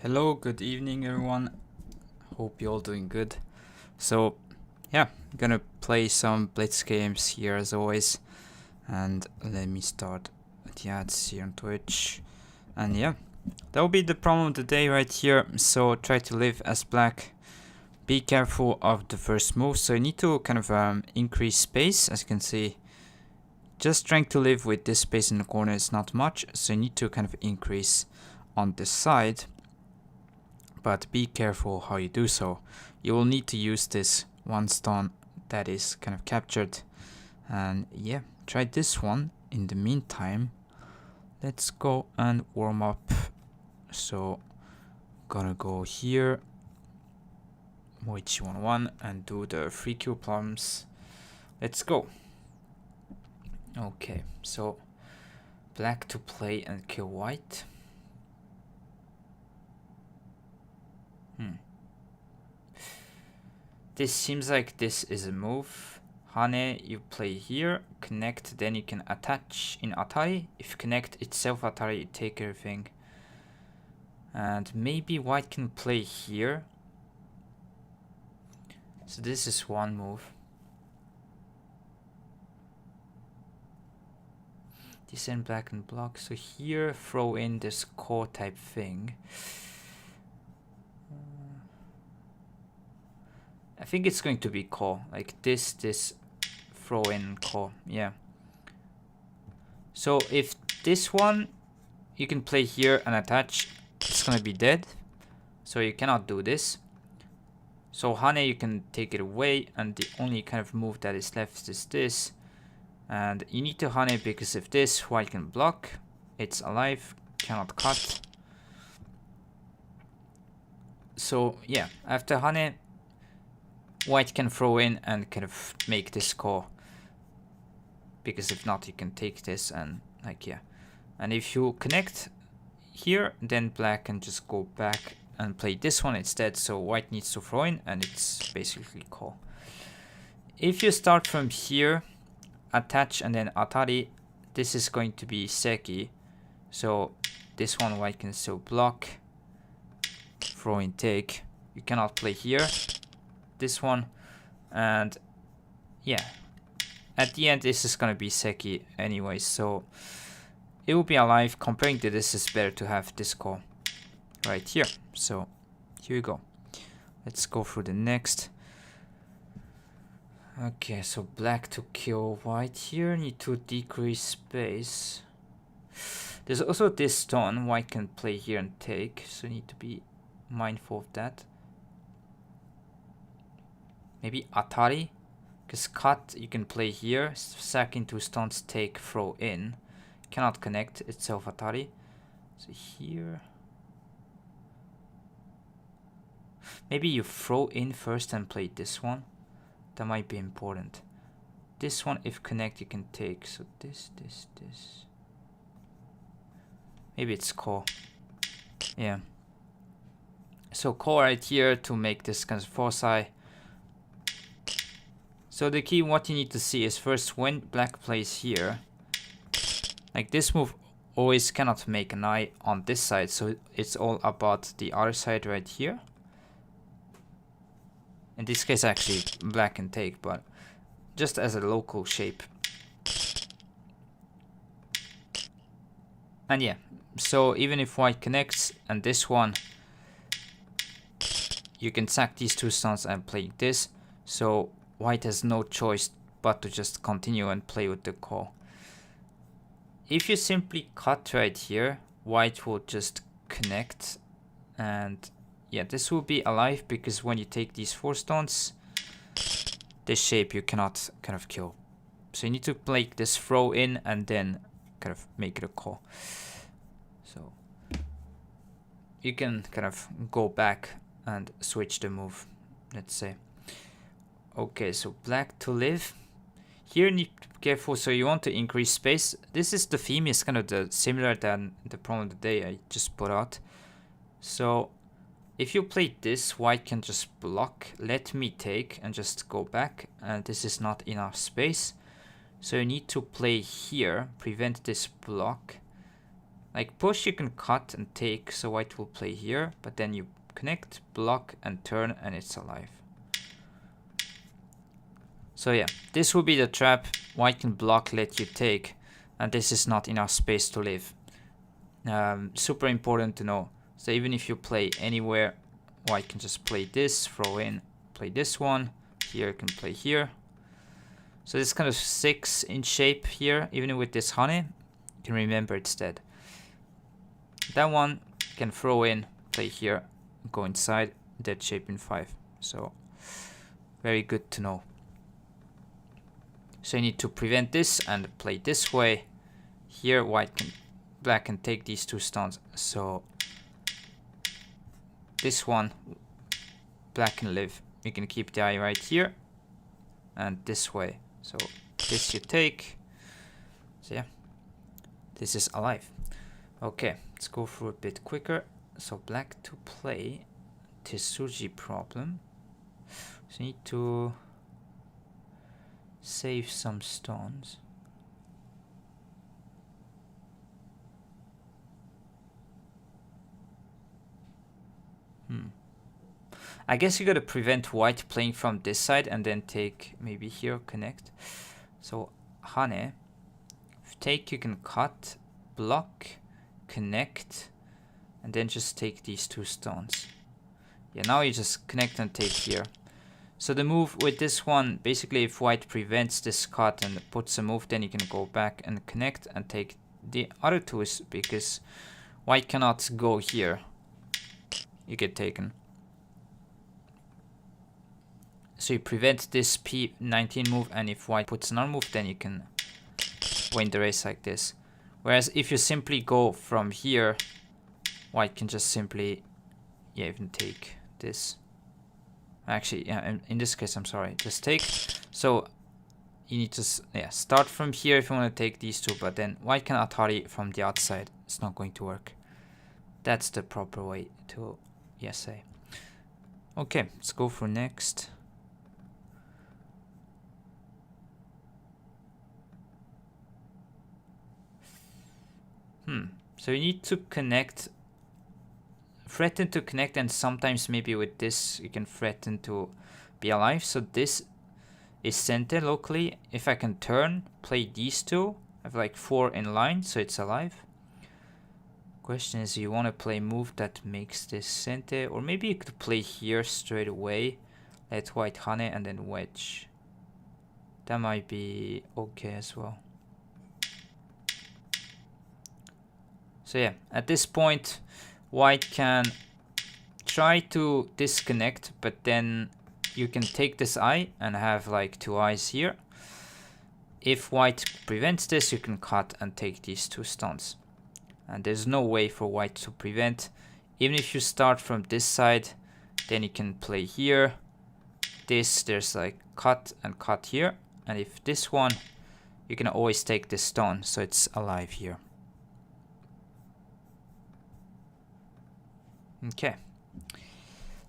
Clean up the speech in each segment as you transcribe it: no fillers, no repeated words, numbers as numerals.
Hello, good evening everyone. Hope you're all doing good. So yeah, I'm gonna play some blitz games here as always. And let me start the ads here on Twitch. And yeah, that will be the problem of the day right here. So try to live as black. Be careful of the first move. So you need to kind of increase space. As you can see, just trying to live with this space in the corner is not much. So you need to kind of increase on this side. But be careful how you do so. You will need to use this one stone that is kind of captured. And yeah, try this one. In the meantime, let's go and warm up. So gonna go here, weiqi 1-1, and do the 3Q plums. Let's go. Okay, so black to play and kill white. This seems like this is a move. Hane, you play here, connect, then you can attach in Atari. If connect itself Atari, you take everything. And maybe white can play here. So this is one move. Descend black and block. So here, throw in this core type thing. I think it's going to be core, like this, throw in core, yeah. So if this one, you can play here and attach, it's gonna be dead. So you cannot do this. So Hane, you can take it away, and the only kind of move that is left is this. And you need to Hane because if this, white can block, it's alive, cannot cut. So yeah, after Hane, white can throw in and kind of make this core. Because if not, you can take this and like, yeah. And if you connect here, then black can just go back and play this one instead. So white needs to throw in and it's basically core. If you start from here, attach and then Atari, this is going to be Seki. So this one white can still block, throw in, take. You cannot play here. This one, and yeah, at the end this is gonna be Seki anyway, so it will be alive. Comparing to this, is better to have this core right here. So here we go. Let's go through the next. Okay, so black to kill white here, need to decrease space. There's also this stone, white can play here and take, so need to be mindful of that. Maybe Atari, because cut you can play here, sack into stones, take, throw in. Cannot connect itself Atari. So here, maybe you throw in first and play this one. That might be important. This one, if connect, you can take. So this. Maybe it's core. Yeah. So core right here to make this kind of foresight. So the key, what you need to see is first when black plays here, like this move always cannot make an eye on this side, so it's all about the other side right here. In this case actually black can take, but just as a local shape. And yeah, so even if white connects and this one, you can sack these two stones and play this. So white has no choice but to just continue and play with the core. If you simply cut right here, white will just connect. And yeah, this will be alive because when you take these 4 stones, this shape you cannot kind of kill. So you need to play this throw in and then kind of make it a core. So you can kind of go back and switch the move, let's say. Okay, so black to live. Here need to be careful, so you want to increase space. This is the theme, is kind of the similar than the problem of the day I just put out. So if you play this, white can just block, let me take and just go back, and this is not enough space. So you need to play here, prevent this block, Like push, you can cut and take, so white will play here, but then you connect, block, and turn, and it's alive. So yeah, this will be the trap. White can block, let you take, and this is not enough space to live. Super important to know. So even if you play anywhere, white can just play this, throw in, play this one. Here, can play here. So this kind of 6 in shape here, even with this honey, you can remember it's dead. That one can throw in, play here, go inside, dead shape in 5. So very good to know. So you need to prevent this and play this way. Here black can take these 2 stones. So this one, black can live. You can keep the eye right here and this way. So this you take. So yeah, this is alive. Okay, let's go through a bit quicker. So black to play Tsuji problem. So you need to save some stones. I guess you gotta prevent white playing from this side and then take maybe here, connect. So Hane, take, you can cut, block, connect, and then just take these 2 stones. Yeah, now you just connect and take here. So the move with this one, basically if white prevents this cut and puts a move, then you can go back and connect and take the other 2, because white cannot go here. You get taken. So you prevent this P19 move, and if white puts another move, then you can win the race like this. Whereas if you simply go from here, white can just simply, yeah, even take this. Actually, yeah, in this case, I'm sorry, just take. So you need to start from here if you want to take these 2, but then white can Atari from the outside. It's not going to work. That's the proper way to say. Okay, let's go for next. So you need to connect, threaten to connect, and sometimes maybe with this you can threaten to be alive. So this is center locally. If I can turn, play these 2, I have like 4 in line, so it's alive. Question is, you want to play move that makes this center, or maybe you could play here straight away, let white Hane and then wedge. That might be okay as well. So yeah, at this point, white can try to disconnect, but then you can take this eye and have like 2 eyes here. If white prevents this, you can cut and take these 2 stones. And there's no way for white to prevent. Even if you start from this side, then you can play here. There's like cut and cut here. And if this one, you can always take this stone, so it's alive here. Okay,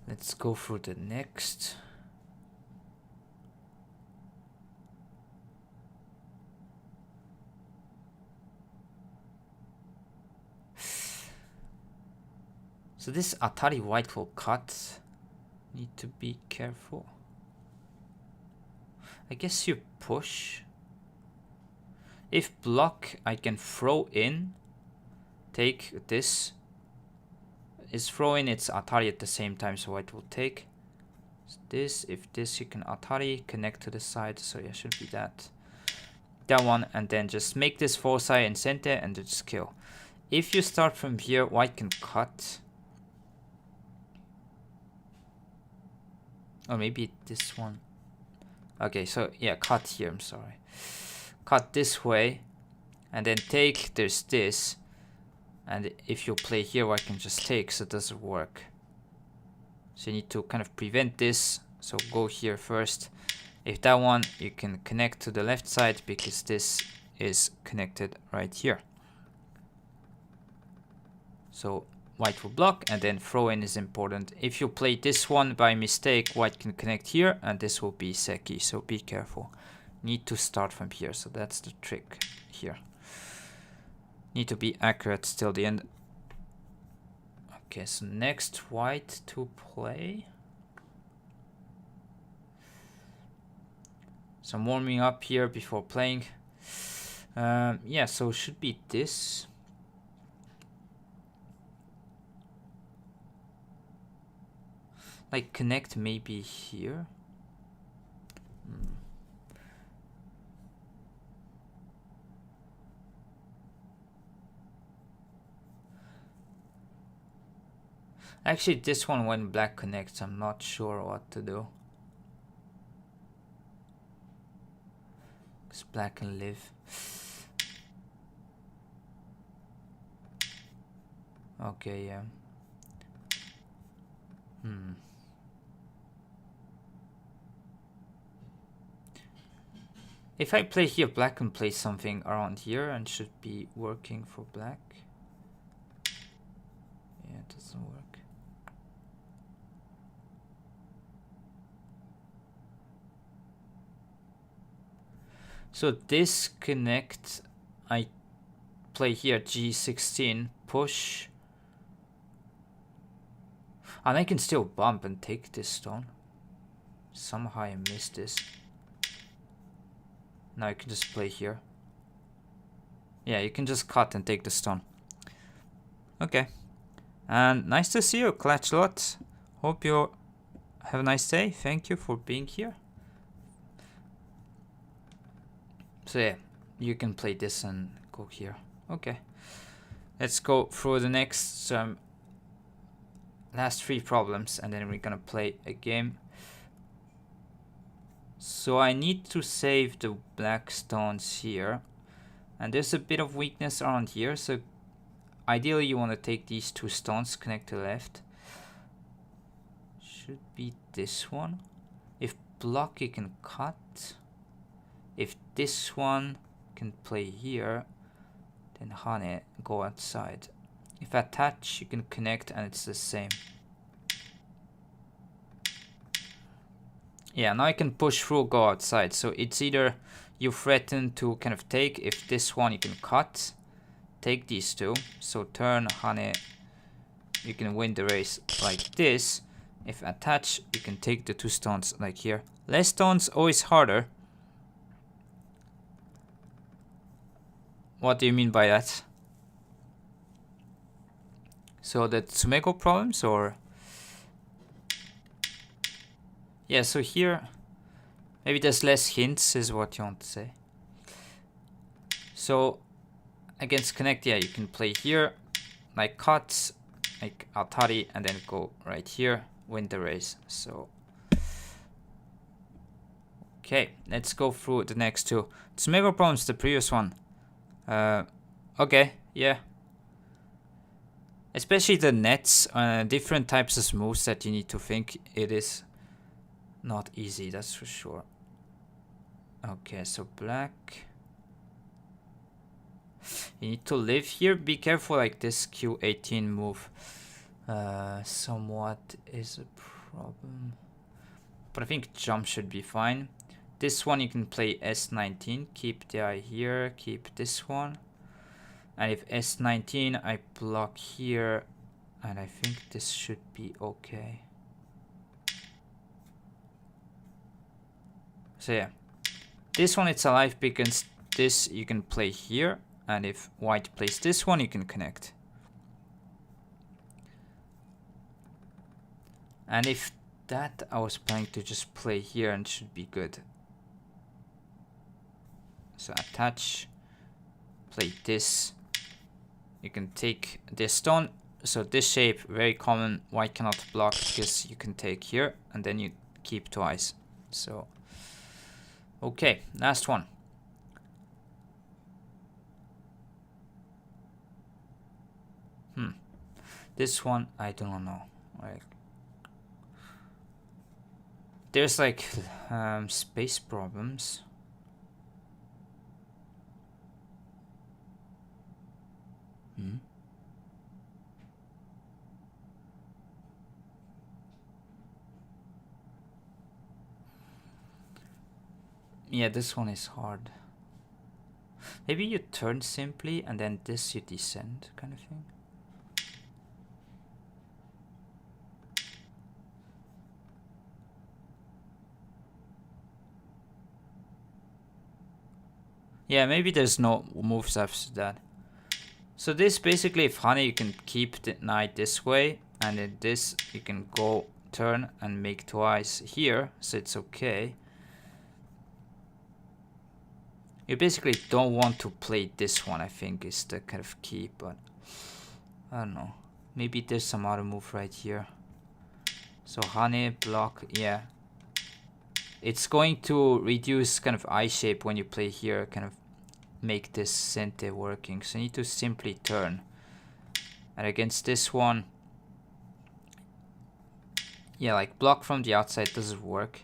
let's go through the next. So this Atari white will cut. Need to be careful. I guess you push. If block, I can throw in. Take this. Is throw in, it's Atari at the same time, so white will take. So this, if this, you can Atari, connect to the side, so yeah, should be that. That one, and then just make this foci in center and just kill. If you start from here, white can cut. Or maybe this one. Okay, so yeah, cut here, I'm sorry. Cut this way, and then take, there's this. And if you play here, white can just take, so it doesn't work. So you need to kind of prevent this. So go here first. If that one, you can connect to the left side because this is connected right here. So white will block, and then throw in is important. If you play this one by mistake, white can connect here, and this will be seki, so be careful. Need to start from here, so that's the trick here. Need to be accurate till the end. Okay, so next white to play. So I'm warming up here before playing. Yeah, so it should be this. Like connect maybe here. Actually, this one when black connects, I'm not sure what to do. Because black can live. Okay, yeah. If I play here, black can play something around here and should be working for black. Yeah, it doesn't work. So this connect, I play here G16, push. And I can still bump and take this stone. Somehow I missed this. Now I can just play here. Yeah, you can just cut and take the stone. Okay. And nice to see you, Clutchlot. Hope you have a nice day. Thank you for being here. So yeah, you can play this and go here. Okay. Let's go through the next last 3 problems and then we're gonna play a game. So I need to save the black stones here. And there's a bit of weakness around here, so ideally you want to take these 2 stones, connect to the left. Should be this one. If block you can cut. If this one can play here, then Hane go outside. If attach you can connect and it's the same. Yeah, now I can push through, go outside. So it's either you threaten to kind of take, if this one you can cut, take these 2. So turn Hane, you can win the race like this. If attach, you can take the 2 stones like here. Less stones, always harder. What do you mean by that? So the Tsumego problems or? Yeah, so here, maybe there's less hints is what you want to say. So against connect, yeah, you can play here, like cuts, like Atari, and then go right here, win the race. So, okay, let's go through the next 2. Tsumego problems, the previous one. Okay, yeah. Especially the nets, different types of moves that you need to think. It is not easy, that's for sure. Okay, so black. You need to live here. Be careful, like this Q18 move. Somewhat is a problem. But I think jump should be fine. This one you can play S19. Keep the eye here. Keep this one. And if S19, I block here. And I think this should be okay. So yeah, this one it's alive because this you can play here, and if white plays this one, you can connect. And if that, I was planning to just play here and it should be good. So attach, play this. You can take this stone. So this shape, very common. White cannot block because you can take here and then you keep twice. So okay, last one. This one, I don't know. Like, there's like space problems. Yeah, this one is hard. Maybe you turn simply and then this you descend, kind of thing. Yeah, maybe there's no moves after that. So this basically, if honey, you can keep the knight this way, and then this you can go turn and make twice here, so it's okay. You basically don't want to play this one, I think, is the kind of key, but I don't know. Maybe there's some other move right here. So honey, block, yeah. It's going to reduce kind of eye shape when you play here, kind of make this cente working. So you need to simply turn. And against this one, yeah, like block from the outside doesn't work.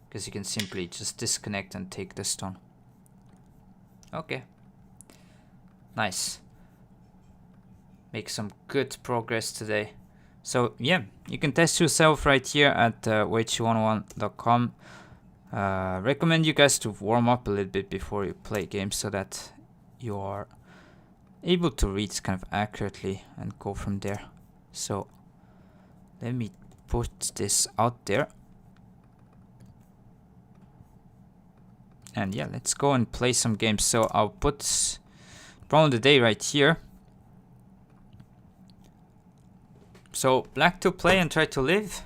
Because you can simply just disconnect and take the stone. Okay. Nice. Make some good progress today. So yeah, you can test yourself right here at weiqi101.com. Recommend you guys to warm up a little bit before you play games so that you are able to read kind of accurately and go from there. So let me put this out there. And yeah, let's go and play some games. So I'll put problem of the day right here. So black to play and try to live.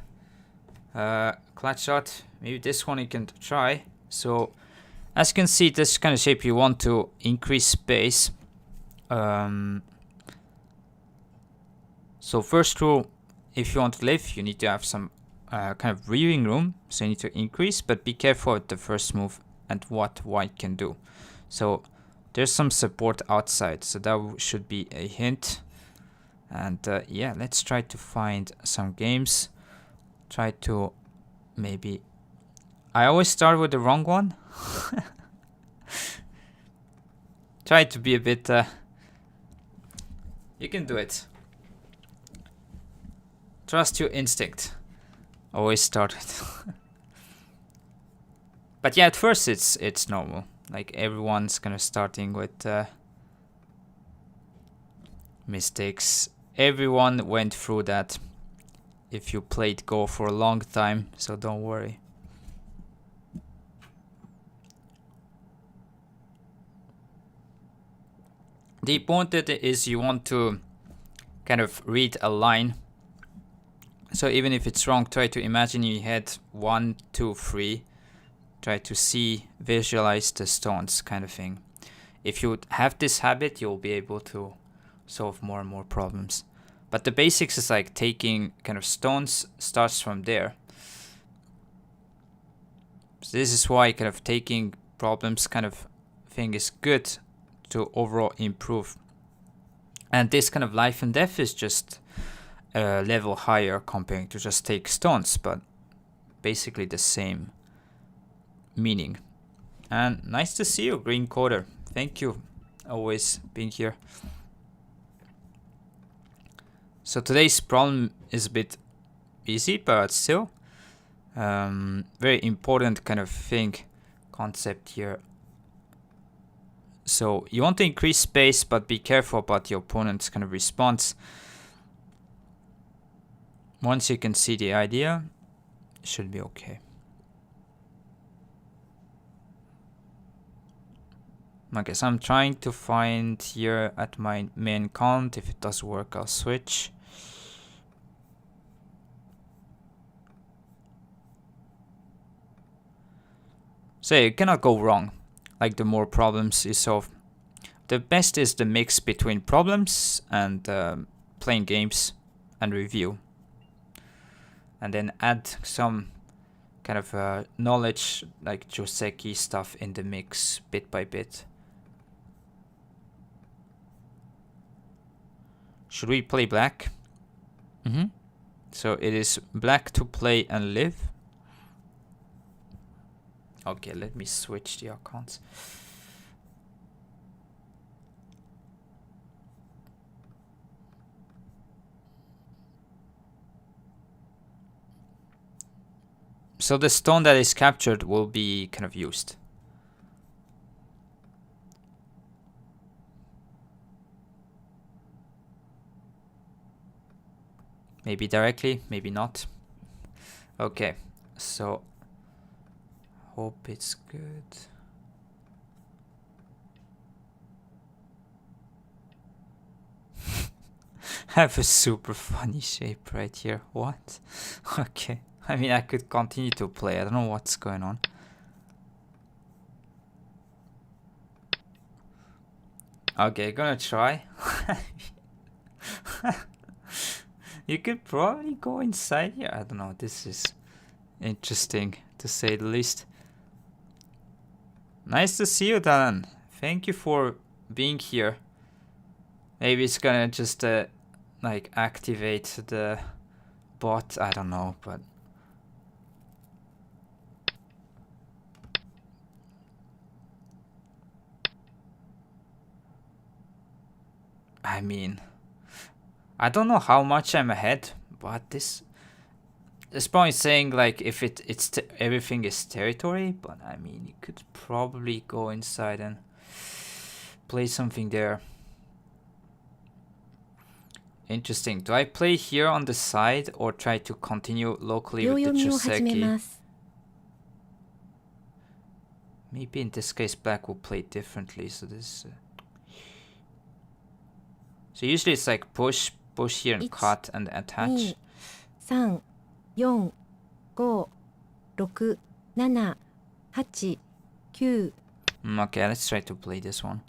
Clutch shot. Maybe this one you can try. So as you can see, this kind of shape you want to increase space. So first rule, if you want to live, you need to have some kind of breathing room. So you need to increase, but be careful with the first move and what white can do. So there's some support outside, so that should be a hint. And yeah, let's try to find some games. Try to maybe... I always start with the wrong one. Try to be a bit... you can do it. Trust your instinct. Always start with... But yeah, at first it's normal. Like everyone's kind of starting with mistakes. Everyone went through that if you played Go for a long time, so don't worry. The important is you want to kind of read a line. So even if it's wrong, try to imagine you had 1, 2, 3. Try to see, visualize the stones kind of thing. If you have this habit, you'll be able to solve more and more problems. But the basics is like taking kind of stones starts from there. So this is why kind of taking problems kind of thing is good to overall improve. And this kind of life and death is just a level higher comparing to just take stones, but basically the same meaning. And nice to see you, Green Coder. Thank you, always being here. So today's problem is a bit easy, but still very important kind of thing, concept here. So you want to increase space, but be careful about your opponent's kind of response. Once you can see the idea, it should be okay. Okay, so I'm trying to find here at my main count. If it does work, I'll switch. So you cannot go wrong. Like the more problems you solve, the best is the mix between problems and playing games and review. And then add some kind of knowledge like Joseki stuff in the mix bit by bit. Should we play black? So it is black to play and live. Okay, let me switch the accounts. So the stone that is captured will be kind of used. Maybe directly, maybe not. Okay, so hope it's good. I have a super funny shape right here. What? Okay. I mean, I could continue to play. I don't know what's going on. Okay, gonna try. You could probably go inside here. I don't know. This is interesting, to say the least. Nice to see you, Dan. Thank you for being here. Maybe it's gonna just like activate the bot. I don't know, but I mean, I don't know how much I'm ahead, but this point is saying like if it's everything is territory, but I mean you could probably go inside and play something there. Interesting. Do I play here on the side or try to continue locally with the Choseki? Maybe in this case black will play differently, so this so usually it's like push here and cut and attach. 3, 4, 5, 6, 7, 8, 9. Okay, let's try to play this one.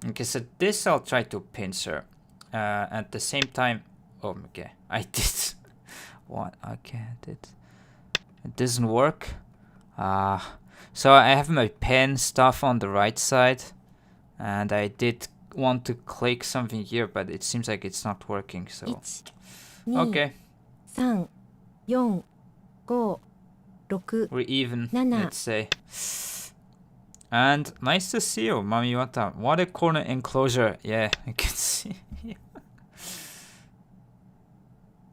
Okay, so this I'll try to pincer. At the same time, oh, okay, I did. What? Okay, I did. It doesn't work. So I have my pen stuff on the right side, and I did want to click something here, but it seems like it's not working. So, okay. 3, 4, 5, 6, We're even, 7. let's say. And nice to see you, Mamiwata. What a corner enclosure. Yeah, I can see.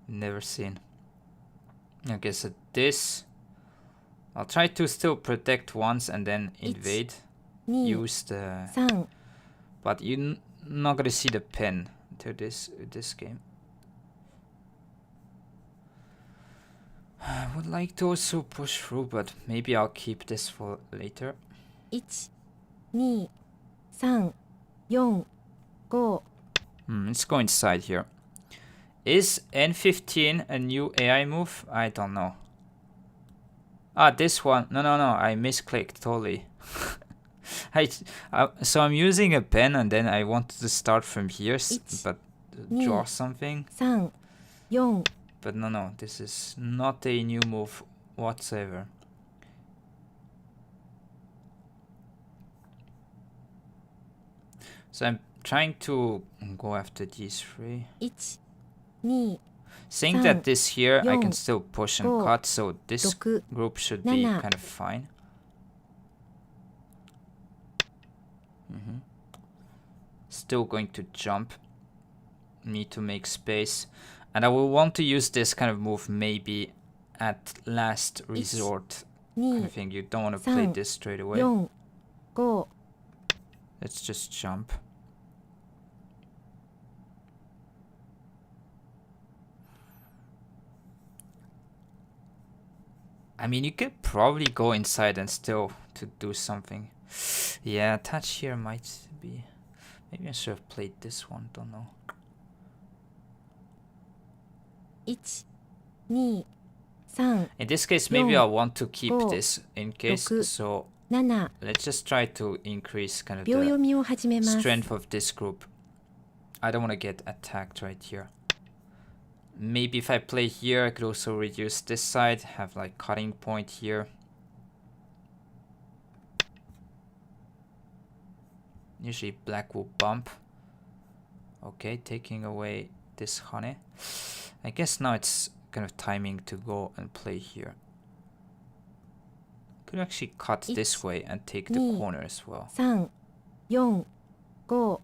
Never seen. Okay, so this I'll try to still protect once and then invade. 2, Use the 3. But you're not gonna see the pin to this game. I would like to also push through, but maybe I'll keep this for later. 1, 2, 3, 4, 5. Let's go inside here. Is N15 a new AI move? I don't know. This one. No, I misclicked totally. So I'm using a pen and then I wanted to start from here, but draw something. 3, 4. But no, this is not a new move whatsoever. So I'm trying to go after these three. 1, 2. Seeing that this here I can 4, still push and 5, cut, so this 6, group should be 7. kind of fine. Still going to jump. Need to make space. And I will want to use this kind of move maybe at last resort. Kind of thing. You don't want to play this straight away. 4, 5. Let's just jump. I mean, you could probably go inside and still to do something. Yeah, touch here might be... Maybe I should have played this one, don't know. 1, 2, 3. In this case, maybe I want to keep this in case, 6, so 7. let's just try to increase kind of 秒読 the みを始めます。 strength of this group. I don't want to get attacked right here. Maybe if I play here, I could also reduce this side, have like cutting point here. Usually black will bump. Okay, taking away this honey. I guess now it's kind of timing to go and play here. Could actually cut this way and take the corner as well. 3, 4,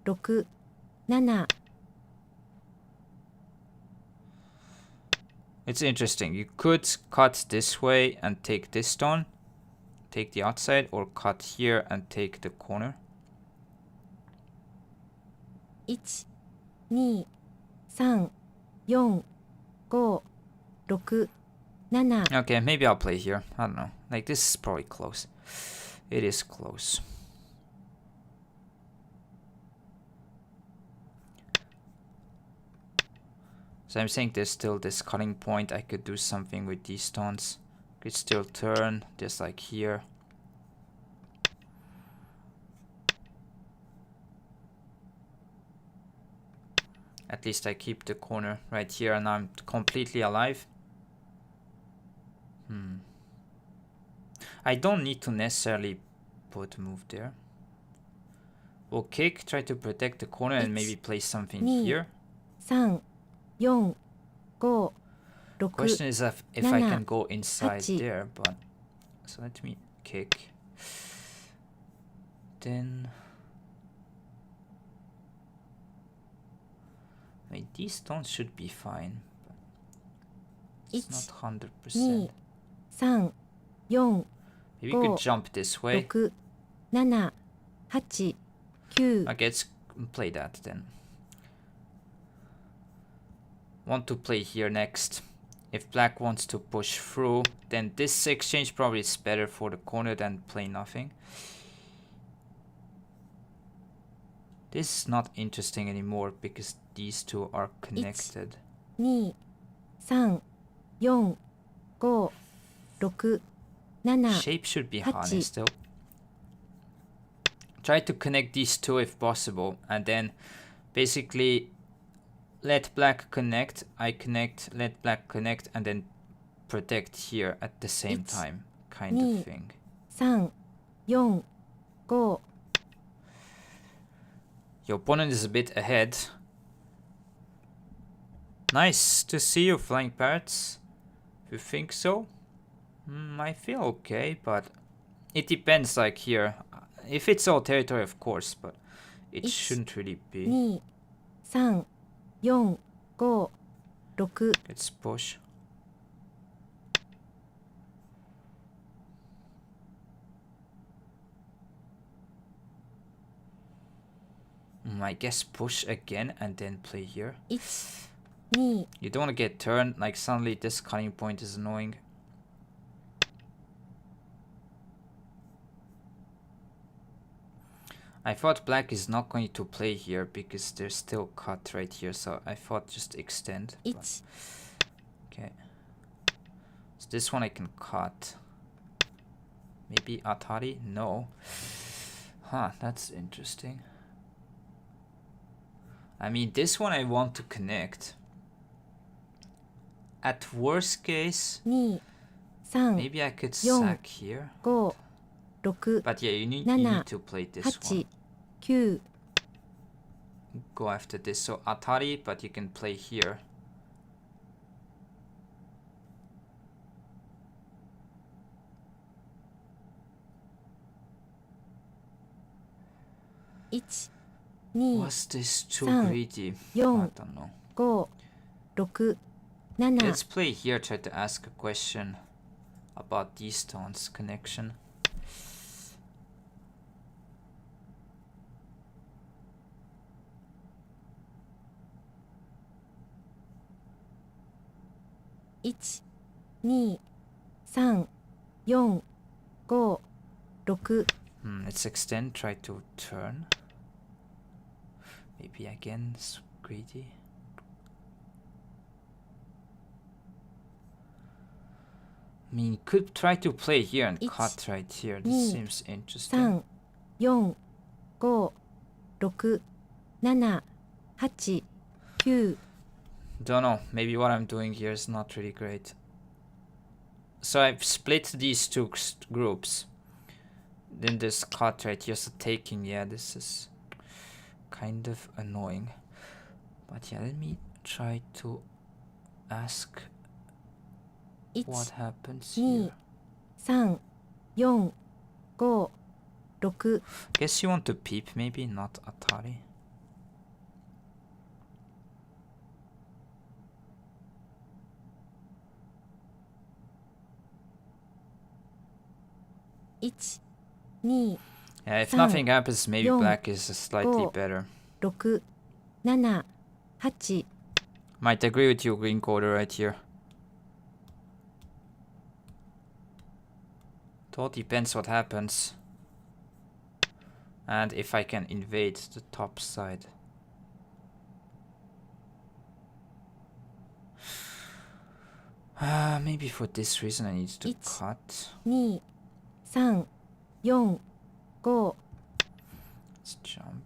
5, 6, 7. It's interesting. You could cut this way and take this stone, take the outside, or cut here and take the corner. 1、2、3、4、5、6、7。 Okay, maybe I'll play here. I don't know. Like, this is probably close. It is close. So I'm saying there's still this cutting point. I could do something with these stones. Could still turn, just like here. At least I keep the corner right here and I'm completely alive. I don't need to necessarily put a move there. We'll kick, try to protect the corner and maybe place something here. 3、4、5、6、 Question is if I can go inside there, but so let me kick. Then I mean, these stones should be fine, but it's not 100%. 2、3、4、 Maybe we could jump this way. 6、7、8、9。 Okay, let's play that then. Want to play here next. If black wants to push through, then this exchange probably is better for the corner than play nothing. This is not interesting anymore because these two are connected. 2、3、4、5、6、7、 Shape should be 8。 harnessed though. Try to connect these two if possible, and then basically let black connect, I connect, let black connect, and then protect here at the same time, kind of thing. 3、4、5。 Your opponent is a bit ahead. Nice to see you, Flying Parrots. If you think so. I feel okay, but it depends, like here. If it's all territory, of course, but it shouldn't really be. 2、3、4、5、6。 Let's push. I guess push again and then play here. 1、2。 You don't want to get turned, like suddenly this cutting point is annoying. I thought black is not going to play here because there's still cut right here, so I thought just extend. 1、 Okay. So this one I can cut. Maybe Atari? No. Huh, that's interesting. I mean, this one I want to connect. At worst case, 2、3、 maybe I could sack here. 5、6、 But yeah, you need to play this 8、 one. 9。 Go after this. So Atari, but you can play here. Was this too greedy? I don't know. 5、6、7。 Let's play here, try to ask a question about these stones connection. One, 2、3、4、5、6。 Let's extend, try to turn. Maybe again, it's greedy. I mean, you could try to play here and cut right here. This seems interesting. 3、4、5、6、7、8、9。 Don't know, maybe what I'm doing here is not really great. So I've split these two groups. Then there's cut right here, so taking, yeah, this is kind of annoying. But yeah, let me try to ask what happens here. 1、2、3、4、5、6。 Guess you want to peep, maybe not Atari. 1、2、 Yeah, if nothing happens, maybe black is slightly better. 6、7、8、 Might agree with you, green quarter right here. It all depends what happens. And if I can invade the top side. Maybe for this reason I need to cut. 2、3、4、5、 Let's jump.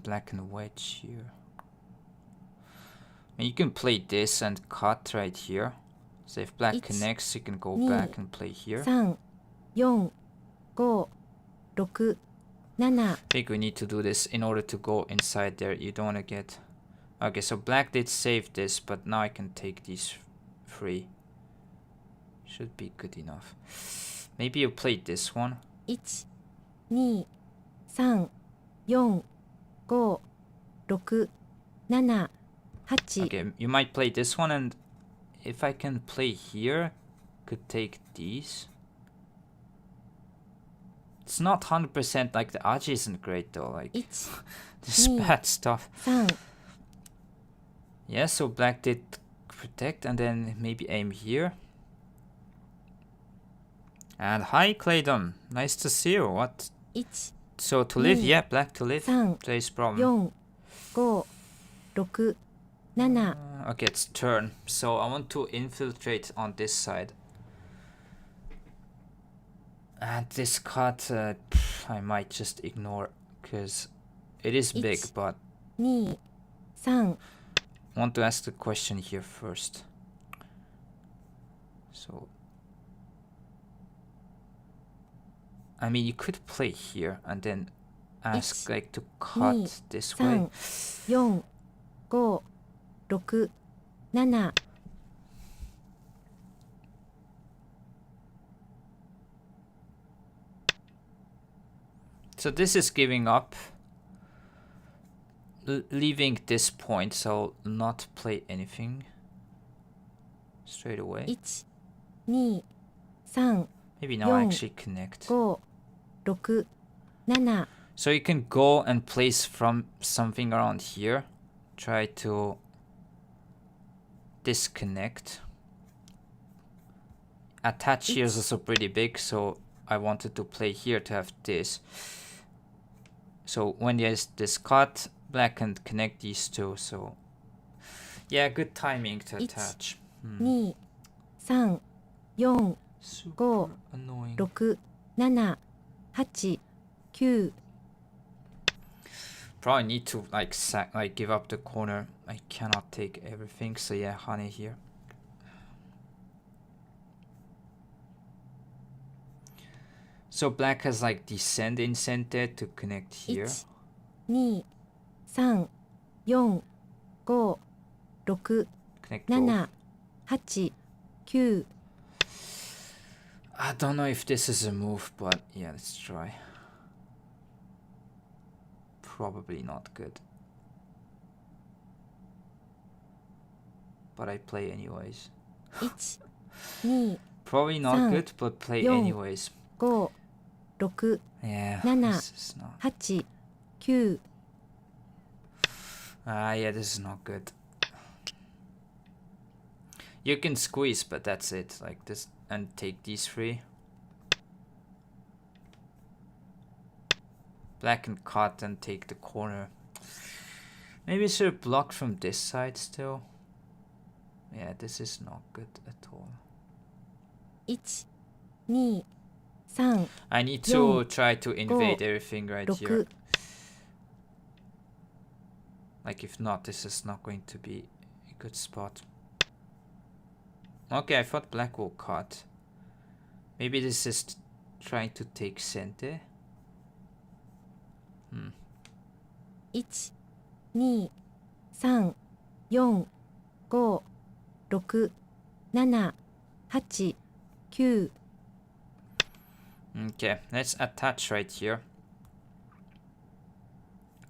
Black and white here. And you can play this and cut right here. So if black connects, you can go back and play here. 3、4、5、6、7、 I think we need to do this in order to go inside there. You don't want to get... Okay, so black did save this, but now I can take these free. Should be good enough. Maybe you played this one. 1、2、3、4、5、6、7、8。 Okay, you might play this one, and if I can play here, could take these. It's not 100% like the Aji isn't great though, like this bad stuff. 3、 Yeah, so black did protect and then maybe aim here. And hi Claydon, nice to see you. What? 1、 So to live, yeah, black to live. Plays problem. 4、5、6、7。 Okay, it's turn. So I want to infiltrate on this side. And this cut, I might just ignore because it is big, but 2、3、 I want to ask the question here first. So, I mean, you could play here and then ask like to cut this way. 4、5、6、7。 So this is giving up, leaving this point, so not play anything straight away. 1、2、3、 Maybe now I actually connect. 5、6、7。 So you can go and place from something around here. Try to disconnect. Attach here is also pretty big, so I wanted to play here to have this. So when there's this cut, black can connect these two, so yeah, good timing to attach. 2、3、4、 Super annoying. 6、7、8、9。 Probably need to like give up the corner. I cannot take everything, so yeah, honey here. So black has like descend in center to connect here. 1、2、3、4、5、6、 Connect both. 7、8、9。 I don't know if this is a move, but yeah, let's try. Probably not good. But I play anyways. 1、2、 Probably not good, but play anyways. 5、6、 Yeah, 7、 this is not. 8、9。 Yeah, this is not good. You can squeeze, but that's it. Like this, and take these three. Black and cut and take the corner. Maybe I should block from this side still. Yeah, this is not good at all. 1、2、3、 I need to try to invade everything right here. 6。 Like if not, this is not going to be a good spot. Okay, I thought black will cut. Maybe this is trying to take center. 1、2、3、4、5、6、7、8、9。 Okay, let's attach right here.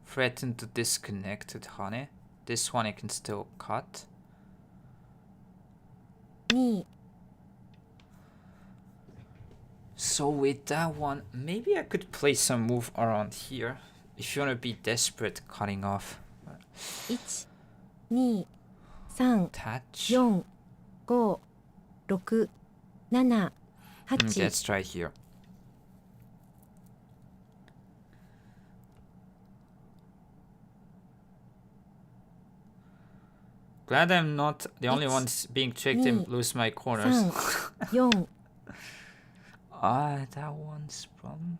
Threaten to disconnect with honey. This one I can still cut. 2 So with that one, maybe I could play some move around here. If you want to be desperate, cutting off. 1 2 3 Touch. 4 5 6 7 8 Let's try here. Glad I'm not the only one being tricked and lose my corners. 4 That one's problem.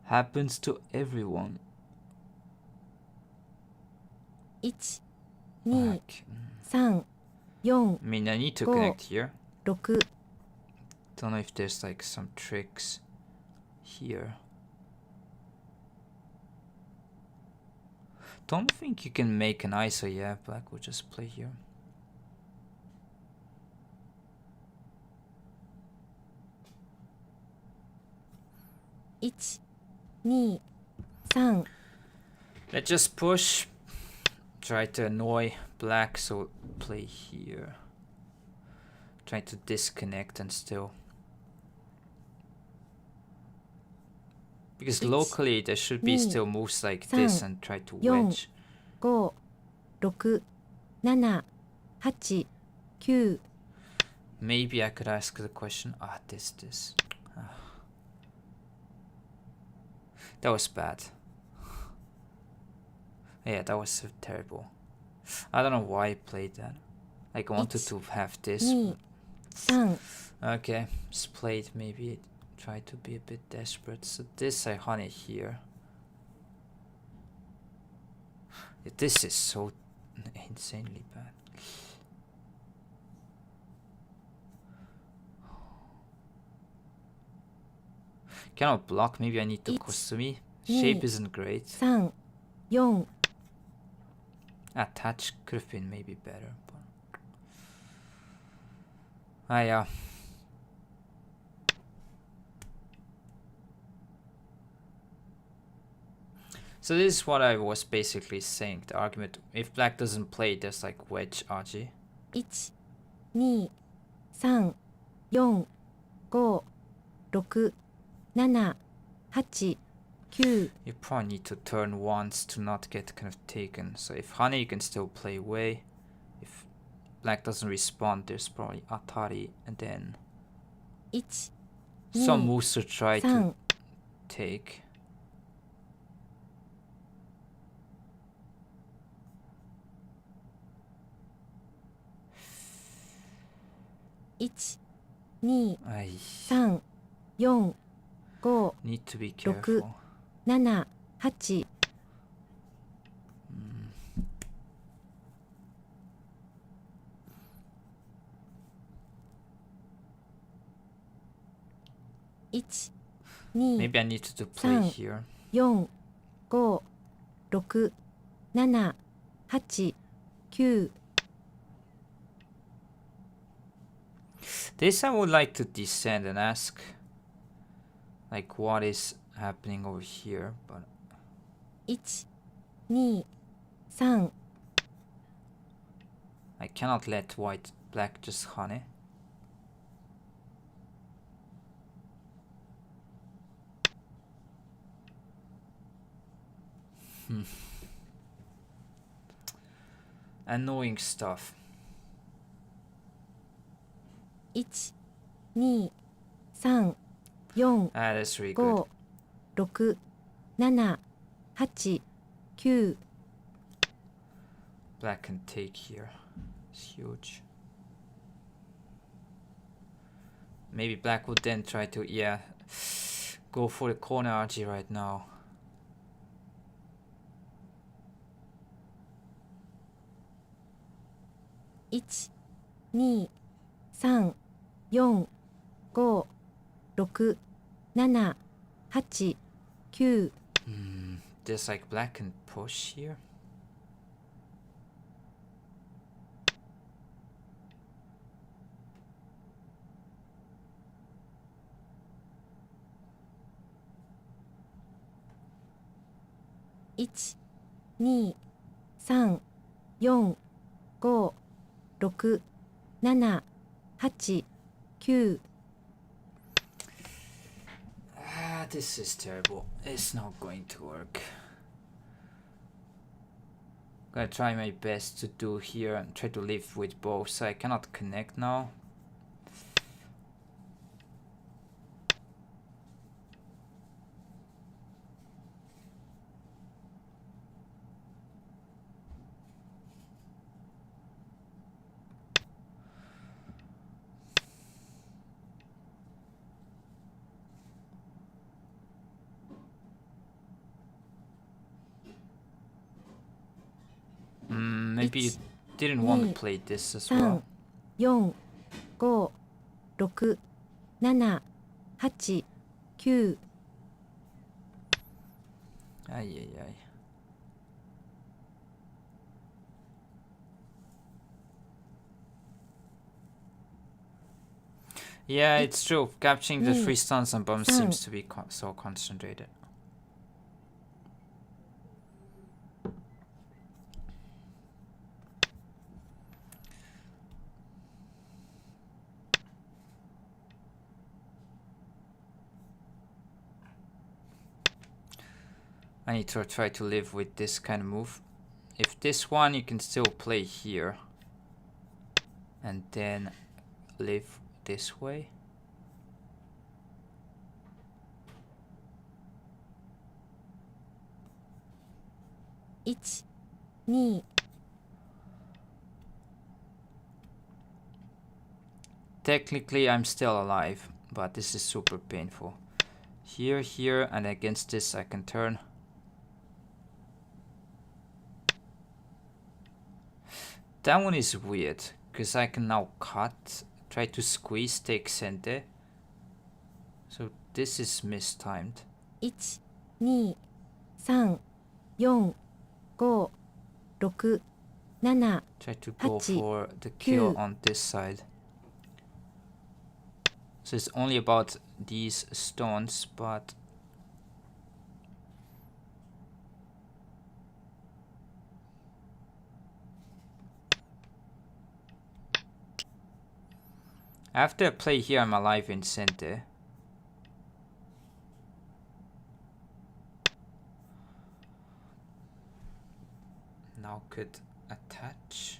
Happens to everyone. 1 2 3 4 I mean, I need to Go. connect here. 6 Don't know if there's like some tricks here. Don't think you can make an ISO. Yeah, black will just play here. One, 2 3 Let's just push. Try to annoy black, so play here. Try to disconnect and still. Because locally there should be still moves like this and try to wedge. 5 6 7 8 9 Maybe I could ask the question. This. That was bad. Yeah, that was terrible. I don't know why I played that. Like I wanted to have this. 2 3 Okay, just played maybe. Try to be a bit desperate. So this I honey here. This is so insanely bad. Cannot block. Maybe I need to Kosumi. Shape isn't great. 3 4 Touch could have been maybe better. But... yeah. So this is what I was basically saying. The argument, if black doesn't play, there's like wedge RG. 1 2 3 4 5 6 7 8 9 You probably need to turn once to not get kind of taken. So if honey, you can still play away. If black doesn't respond, there's probably Atari and then 1 some 2 moves to try to 3 take. 1 2 Ay, 3 4 5 need to be 6 careful. 7 8 1 2 Maybe I need to play San. here. 4 5 6 7 8 9 This I would like to descend and ask, like, what is happening over here, but 1 2 3 I cannot let black just honey. Annoying stuff. 1 2 3 4 That's really good. 5 6 7 8 9 Black can take here. It's huge. Maybe black would then try to, go for the corner RG right now. 1 2 3 4 5 6 7 8 9 There's like black can push here. 1 2 3 4 5 6、7、8、9。This is terrible. It's not going to work. Gonna try my best to do here and try to live with both, so I cannot connect now. Maybe you didn't want to play this as well. 4、5、6、7、8、9。Ay, ay, ay. Yeah, it's true. Capturing the 3 stuns and bombs seems to be so concentrated. I need to try to live with this kind of move. If this one you can still play here and then live this way. Technically I'm still alive, but this is super painful. Here, and against this I can turn. That one is weird, because I can now cut, try to squeeze, take center. So this is mistimed. 1、2、3、4、5、6、7、 Try to go for the kill on this side. So it's only about these stones, but after I play here, I'm alive in center. Now could attach.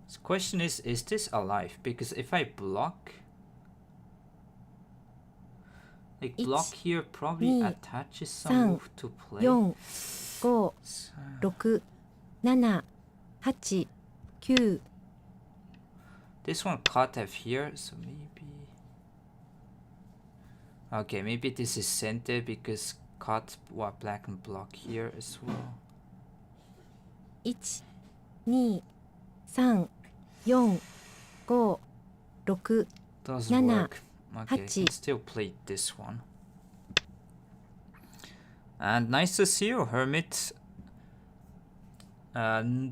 The question is this alive? Because if I block, like block here probably attaches some move to play. 4、5、6、7、8、9。 This one cut off here, so maybe. Okay, maybe this is center because cut what black and block here as well. 1、2、3、4、5、6、 Doesn't work. Okay, I can still play this one. And nice to see you, Hermit.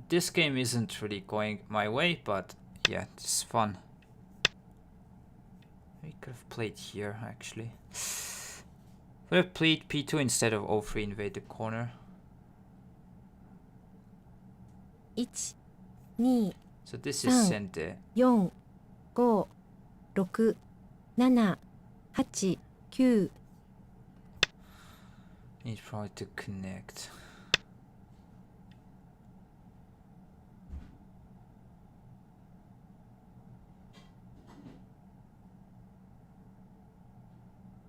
This game isn't really going my way, but yeah, it's fun. We could have played here, actually. Could have played P2 instead of O3 invade the corner. 1、2、 So this is center. 4、5、6、7、8、9。 Need probably to connect.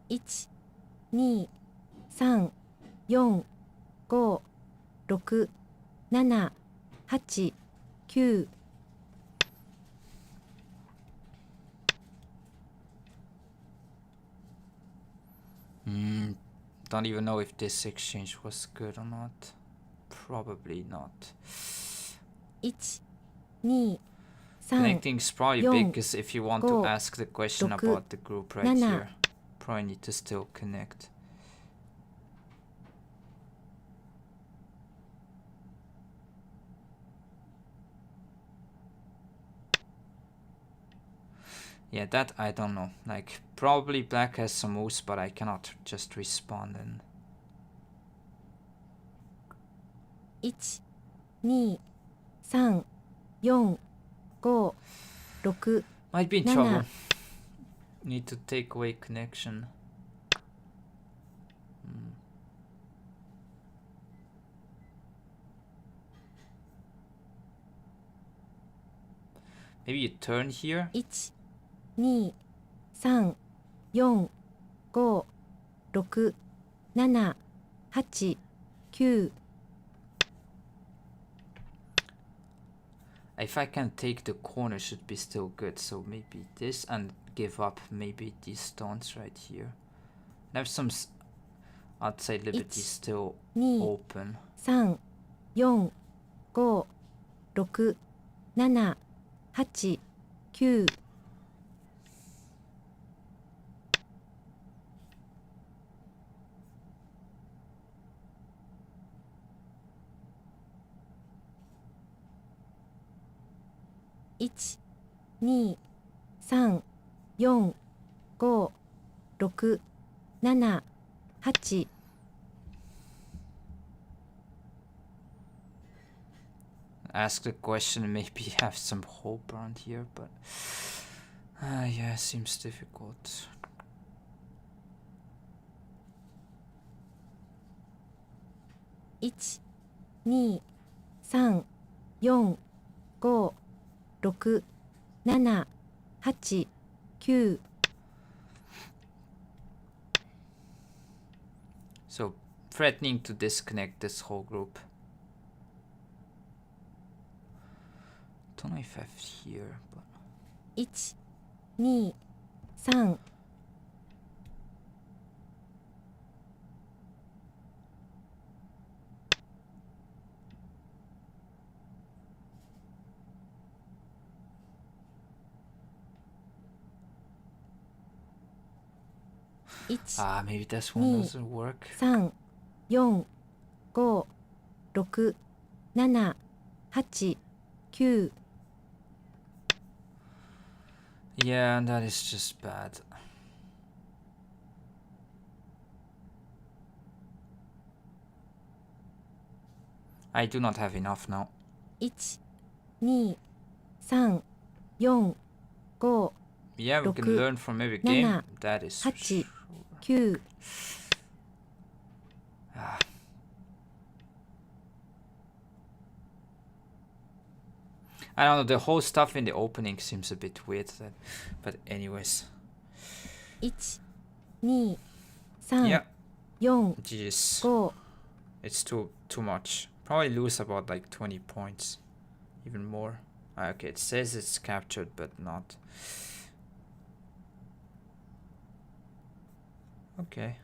One, 2、3、4、5、6、7、8、9。 Don't even know if this exchange was good or not. Probably not. 1、2、3、 Connecting is probably big because if you want to ask the question about the group right here, probably need to still connect. Yeah, that I don't know. Like, probably black has some moves, but I cannot just respond and... 1、2、3、4、5、6、 Might be in 7 trouble. Need to take away connection. Maybe you turn here? 1、2、3、4、5、6、7、8、9 If I can take the corner, should be still good. So maybe this and give up maybe these stones right here. And have some outside liberty still 2、 open. 3、4、5、6、7、8、9 1、2、3、4、5、6、7、8 Ask the question and maybe have some hope around here, but yeah, seems difficult. 1、2、3、4、5、6、7、8、9 So threatening to disconnect this whole group. Don't know if I have here, but 1、2、3 1、maybe this one doesn't work. 3、4、5、6、7、8、9 Yeah, and that is just bad. I do not have enough now. 1、2、3、4、5、 Yeah, we can learn from every game. That is 8、9 I don't know, the whole stuff in the opening seems a bit weird, but anyways. 1、2、3、 Yeah, 4、 jeez, 5 it's too much. Probably lose about like 20 points, even more. Okay, it says it's captured, but not. Okay.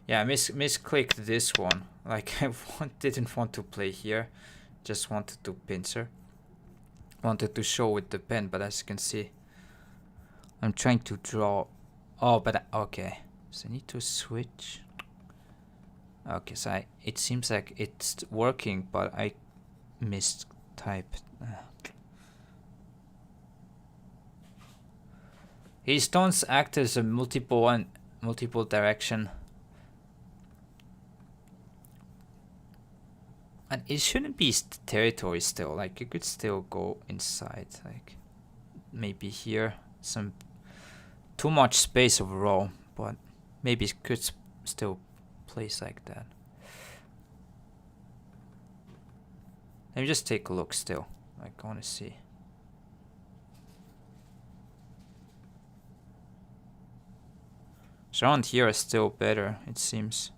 Yeah, I misclicked this one. Like, I didn't want to play here. Just wanted to pincer. Wanted to show with the pen, but as you can see, I'm trying to draw. Oh, but okay. So I need to switch. Okay, so it seems like it's working, but I mistyped. His stones act as a multiple direction. And it shouldn't be territory still. Like, you could still go inside. Like, maybe here some too much space overall, but maybe it could still place like that. Let me just take a look still. Like, I want to see. So around here is still better, it seems.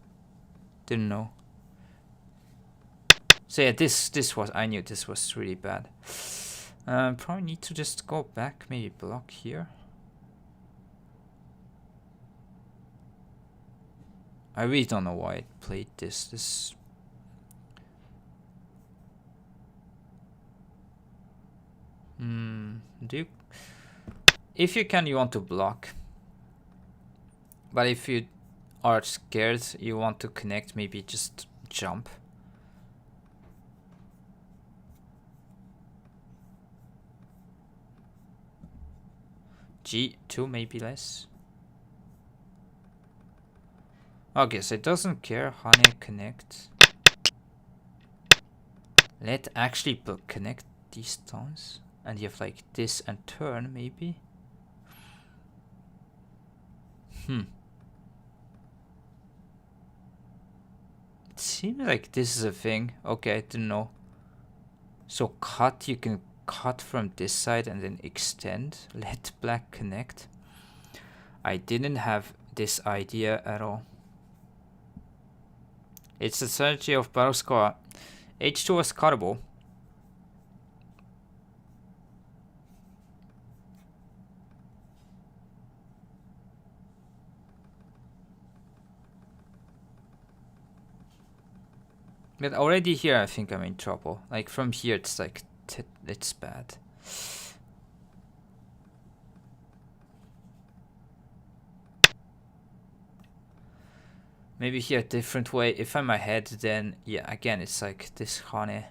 Didn't know. So yeah, this was, I knew this was really bad. Probably need to just go back, maybe block here. I really don't know why I played this. If you can, you want to block. But if you are scared, you want to connect, maybe just jump. G2 maybe less. Okay, so it doesn't care. Honey connect. Let actually connect these stones. And you have like this and turn maybe. It seems like this is a thing. Okay, I didn't know. So cut, you can cut from this side and then extend. Let black connect. I didn't have this idea at all. It's the strategy of battle score. H2 was cuttable. But already here I think I'm in trouble. Like from here it's like, it's bad. Maybe here a different way. If I'm ahead, then yeah, again it's like this honey.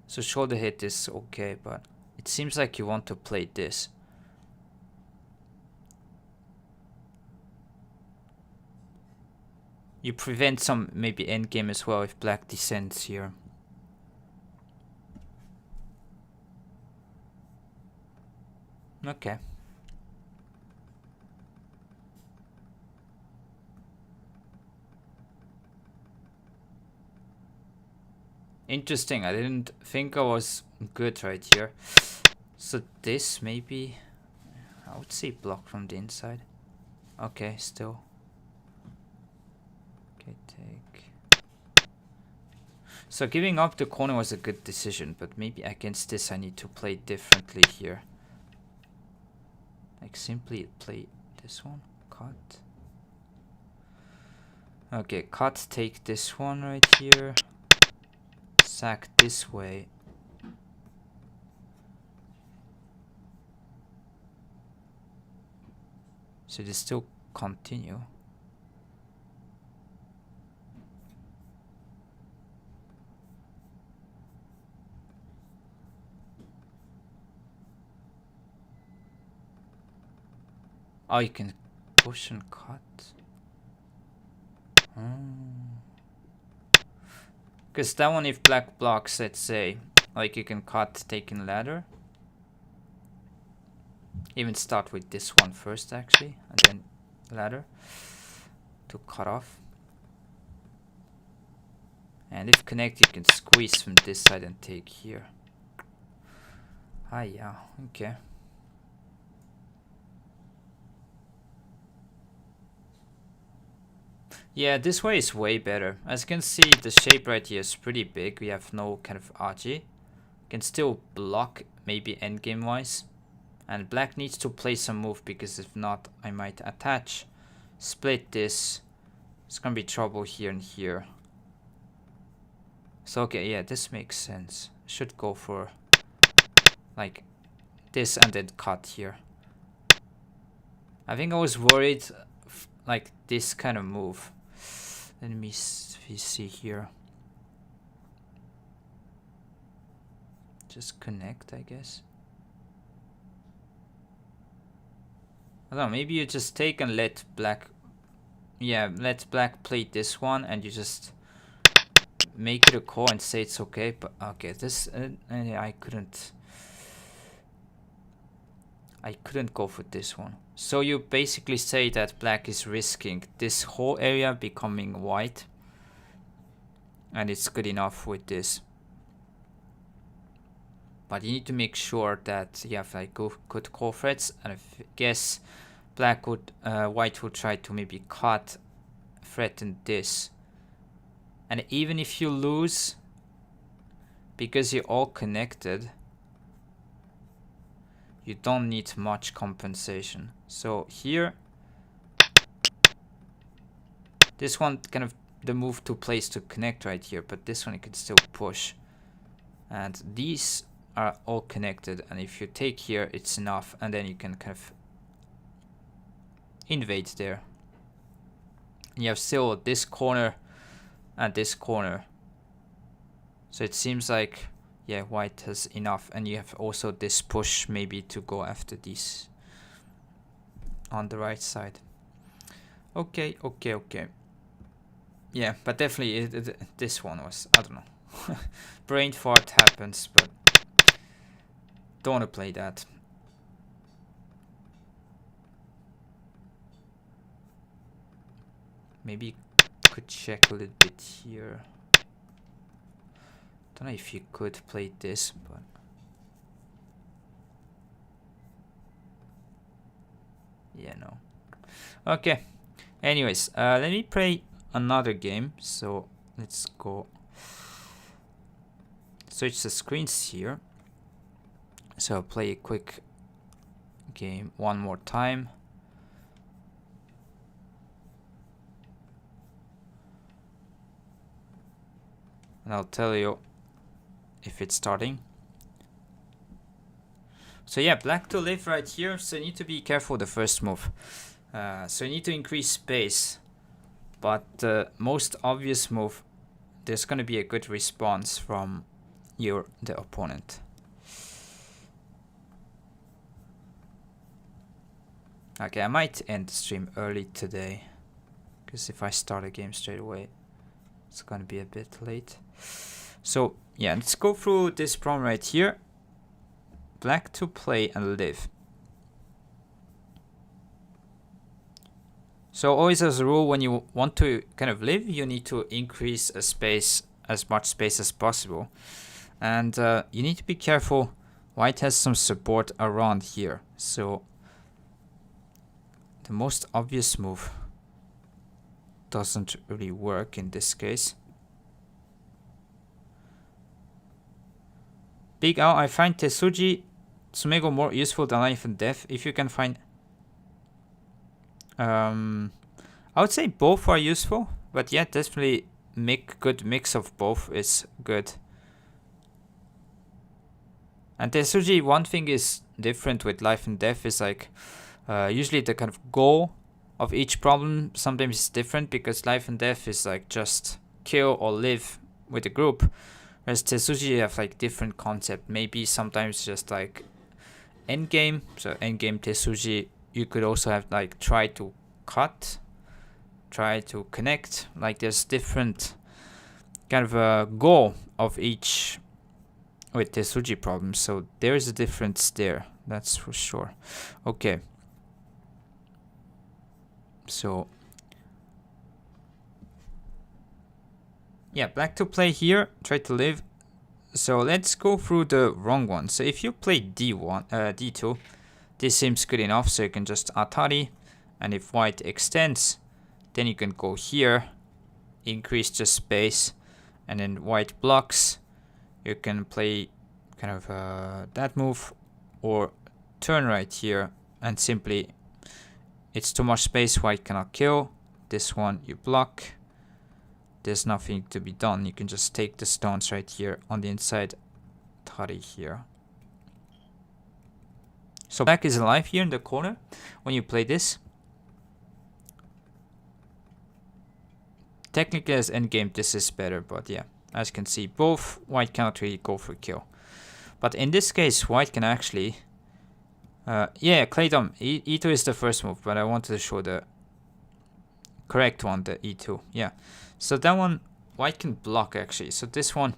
So shoulder hit is okay, but it seems like you want to play this. You prevent some maybe endgame as well if black descends here. Okay. Interesting, I didn't think I was good right here. So this maybe, I would say block from the inside. Okay, still. Okay, take. So giving up the corner was a good decision, but maybe against this I need to play differently here. Like simply play this one, cut. Okay, cut, take this one right here. Sack this way. So they still continue. Oh, you can push and cut. Because that one, if black blocks, let's say, like you can cut taking ladder. Even start with this one first actually, and then ladder to cut off. And if connect, you can squeeze from this side and take here. Ah, yeah, okay. Yeah, this way is way better. As you can see, the shape right here is pretty big. We have no kind of RG. Can still block maybe endgame wise. And black needs to play some move, because if not, I might attach, split this. It's gonna be trouble here and here. So okay, yeah, this makes sense. Should go for like this and then cut here. I think I was worried like this kind of move. Let me see here. Just connect, I guess. I don't know, maybe you just take and let black, yeah, let black play this one and you just make it a call and say it's okay. But okay, this I couldn't go for this one. So you basically say that black is risking this whole area becoming white, and it's good enough with this. But you need to make sure that you have like good core threats, and I guess black would, white would try to maybe cut, threaten this. And even if you lose, because you're all connected, you don't need much compensation. So here, this one kind of the move to place to connect right here, but this one you can still push. And these are all connected, and if you take here, it's enough, and then you can kind of invade there. And you have still this corner and this corner. So it seems like yeah, white has enough, and you have also this push maybe to go after these on the right side. Okay. Yeah, but definitely this one was, I don't know. Brain fart happens, but don't want to play that. Maybe could check a little bit here. Don't know if you could play this, but yeah, no. Okay. Anyways, let me play another game. So let's go switch the screens here. So I'll play a quick game one more time. And I'll tell you if it's starting. So yeah, black to live right here. So you need to be careful the first move. So you need to increase space. But the most obvious move, there's going to be a good response from the opponent. Okay, I might end the stream early today, because if I start a game straight away, it's going to be a bit late. So yeah, let's go through this problem right here. Black to play and live. So always as a rule, when you want to kind of live, you need to increase a space, as much space as possible. And you need to be careful. White has some support around here. So the most obvious move doesn't really work in this case. Big Al, I find Tetsuji Tsumego more useful than Life and Death. If you can find... I would say both are useful, but yeah, definitely good mix of both is good. And Tetsuji, one thing is different with Life and Death is like usually the kind of goal of each problem sometimes is different, because Life and Death is like just kill or live with a group, whereas Tetsuji have like different concept. Maybe sometimes just like endgame. So endgame Tetsuji, you could also have like try to cut, try to connect. Like there's different kind of a goal of each with Tetsuji problems. So there is a difference there, that's for sure. Okay. So yeah, black to play here, try to live. So let's go through the wrong one. So if you play D1, D2, this seems good enough, so you can just Atari, and if white extends, then you can go here, increase the space, and then white blocks. You can play kind of that move, or turn right here, and simply, it's too much space, white cannot kill. This one you block. There's nothing to be done. You can just take the stones right here on the inside, Atari here. So black is alive here in the corner when you play this. Technically as endgame this is better, but yeah, as you can see, both white cannot really go for kill. But in this case, white can actually... yeah, Claydom, E2 is the first move, but I wanted to show the correct one, the E2. Yeah, so that one, white can block actually. So this one,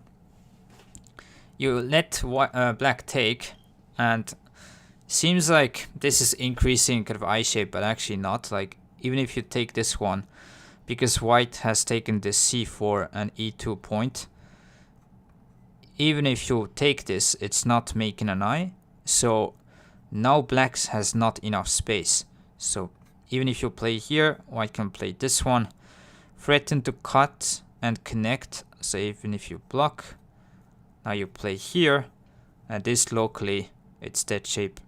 you let black take, and seems like this is increasing kind of I shape, but actually not. Like even if you take this one, because white has taken this C4 and E2 point, even if you take this, it's not making an I. So now black has not enough space. So even if you play here, white can play this one, threaten to cut and connect. So even if you block, now you play here, and this locally, it's dead shape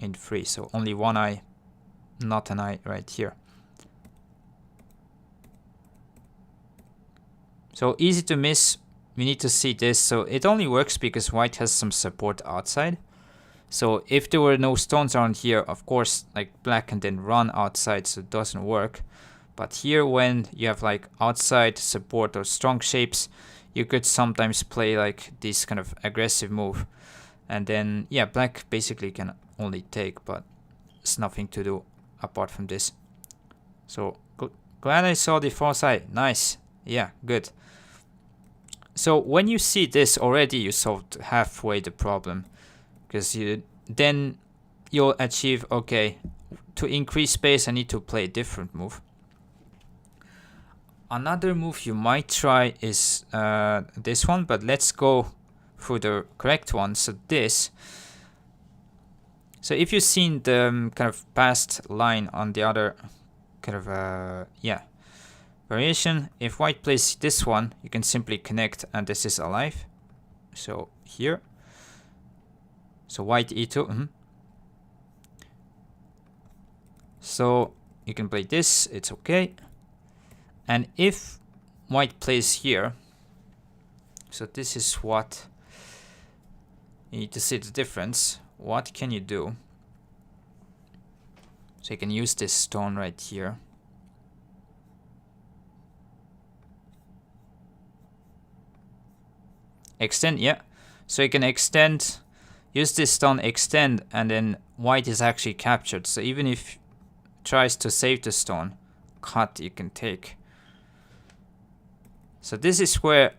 in 3. So only one eye, not an eye right here. So easy to miss. We need to see this. So it only works because white has some support outside. So if there were no stones around here, of course, like black can then run outside, so it doesn't work. But here, when you have like outside support or strong shapes, you could sometimes play like this kind of aggressive move. And then, yeah, black basically can only take, but it's nothing to do apart from this. So, glad I saw the foresight. Nice. Yeah, good. So, when you see this already, you solved halfway the problem. Because then you'll achieve, okay, to increase space, I need to play a different move. Another move you might try is this one, but let's go through the correct one. So this. So if you've seen the kind of past line on the other kind of variation, if white plays this one, you can simply connect and this is alive. So here. So white e2. So you can play this, it's okay. And if white plays here, so this is what you need to see the difference. What can you do? So you can use this stone right here. Extend, yeah. So you can extend, use this stone, extend, and then white is actually captured. So even if it tries to save the stone, cut you can take. So this is where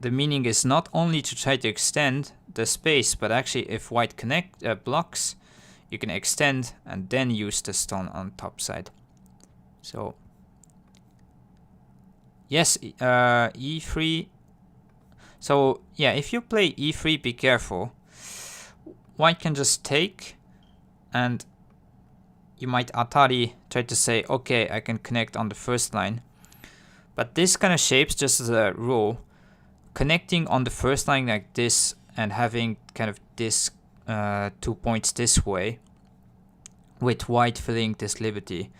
the meaning is not only to try to extend the space, but actually if white blocks, you can extend and then use the stone on top side. So yes, e3. So yeah, if you play e3, be careful. White can just take, and you might atari try to say, okay, I can connect on the first line. But this kind of shapes, just as a rule, connecting on the first line like this and having kind of this 2 points this way with white filling this liberty.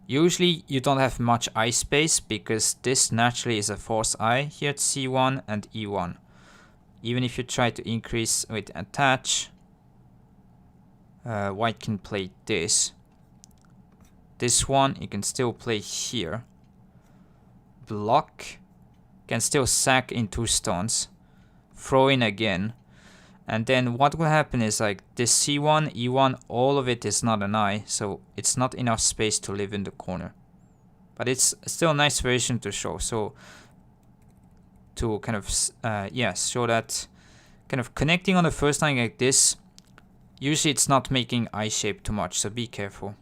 Usually you don't have much eye space because this naturally is a force eye here at c1 and e1. Even if you try to increase with attach, white can play this. This one you can still play here. Block, can still sack in 2 stones, throw in again, and then what will happen is like this c1, e1, all of it is not an eye, so it's not enough space to live in the corner. But it's still a nice variation to show. So to kind of show that kind of connecting on the first line like this, usually it's not making eye shape too much, so be careful.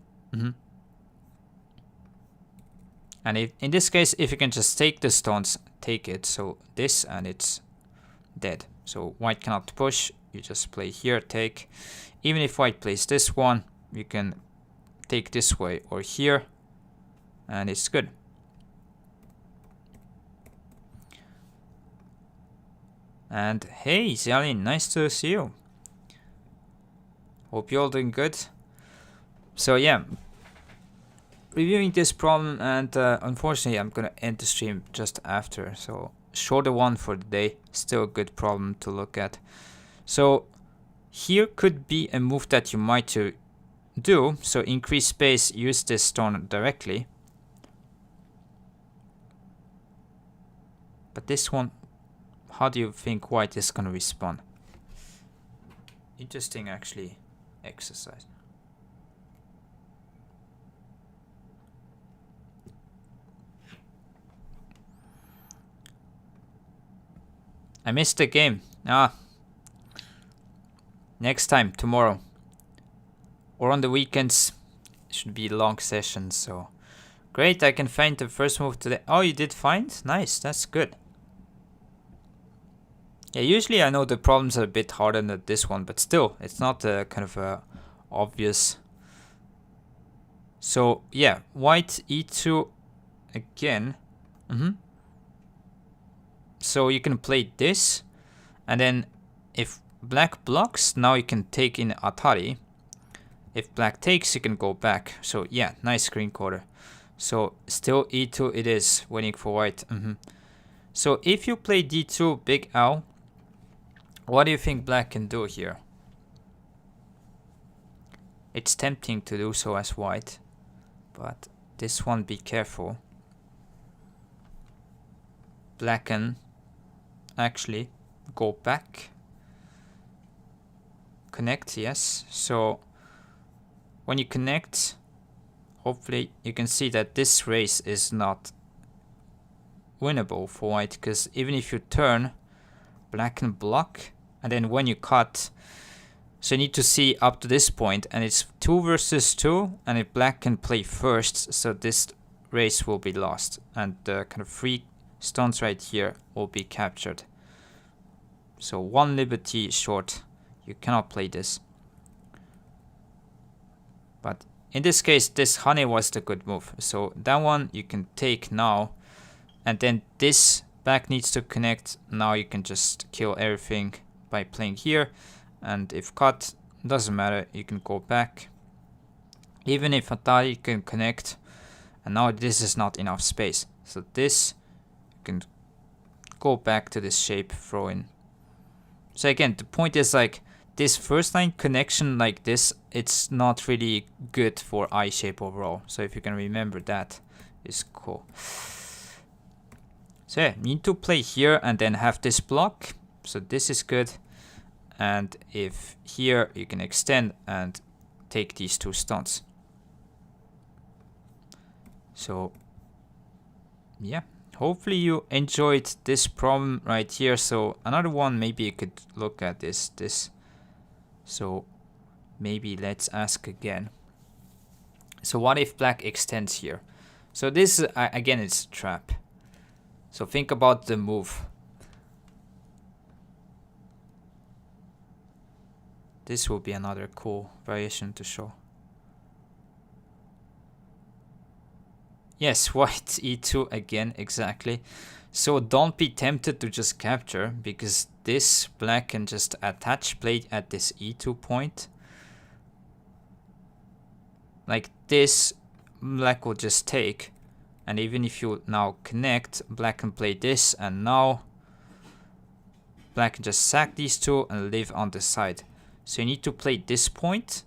And if, in this case, if you can just take the stones, take it. So this, and it's dead. So white cannot push. You just play here, take. Even if white plays this one, you can take this way or here, and it's good. And hey, Xiaolin, nice to see you. Hope you're all doing good. So yeah, reviewing this problem, and unfortunately I'm gonna end the stream just after, so shorter one for the day, still a good problem to look at. So here could be a move that you might do, so increase space, use this stone directly. But this one, how do you think white is gonna respond? Interesting actually exercise. I missed the game. Next time, tomorrow. Or on the weekends. It should be long sessions, so. Great, I can find the first move today. Oh, you did find? Nice, that's good. Yeah, usually I know the problems are a bit harder than this one, but still, it's not kind of obvious. So, yeah, white e2 again. So you can play this, and then if black blocks, now you can take in atari. If black takes, you can go back. So yeah, nice green quarter. So still e2 it is, winning for white. So if you play d2, big L, what do you think black can do here? It's tempting to do so as white, but this one, be careful. Blacken. actually go back. Connect, yes. So when you connect, hopefully you can see that this race is not winnable for white, because even if you turn, black can block, and then when you cut, so you need to see up to this point, and it's 2 versus 2, and if black can play first, so this race will be lost, and the kind of 3 stones right here will be captured. So 1 liberty short, you cannot play this. But in this case, this honey was the good move. So that one you can take now, and then this black needs to connect. Now you can just kill everything by playing here, and if cut, doesn't matter, you can go back. Even if Atari can connect, and now this is not enough space. So this, you can go back to this shape, throw in. So again, the point is like, this first line connection like this, it's not really good for I shape overall. So if you can remember that, is cool. So yeah, you need to play here and then have this block. So this is good. And if here you can extend and take these 2 stones. So yeah, hopefully you enjoyed this problem right here. So another one, maybe you could look at this. So maybe let's ask again. So what if black extends here? So this again, it's a trap. So think about the move. This will be another cool variation to show. Yes, white e2 again, exactly. So don't be tempted to just capture, because this black can just attach plate at this e2 point. Like this, black will just take. And even if you now connect, black can play this, and now black can just sack these 2 and live on the side. So you need to play this point,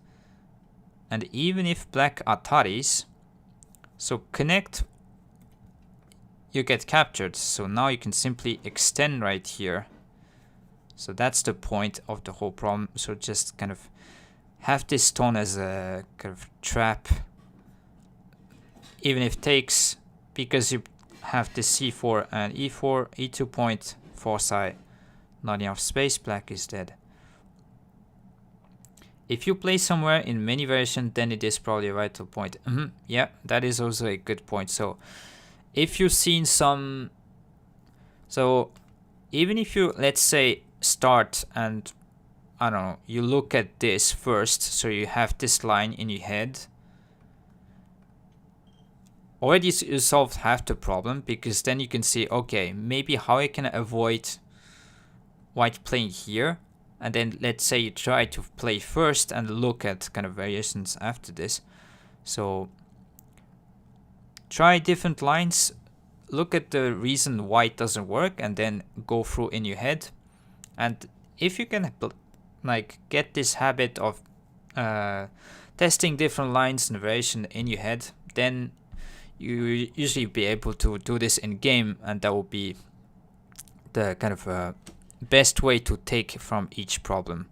and even if black ataris, so connect, you get captured. So now you can simply extend right here. So that's the point of the whole problem. So just kind of have this stone as a kind of trap, even if takes, because you have this c4 and e4, e2 point, foresight, not enough space, black is dead. If you play somewhere in many variation, then it is probably a vital point. Yeah, that is also a good point. So if you've seen some, so even if you, let's say, start and I don't know, you look at this first, so you have this line in your head, already you solved half the problem, because then you can see, okay, maybe how I can avoid white playing here. And then let's say you try to play first and look at kind of variations after this. So try different lines, look at the reason why it doesn't work, and then go through in your head. And if you can like get this habit of testing different lines and variation in your head, then you usually be able to do this in game, and that will be the kind of best way to take from each problem.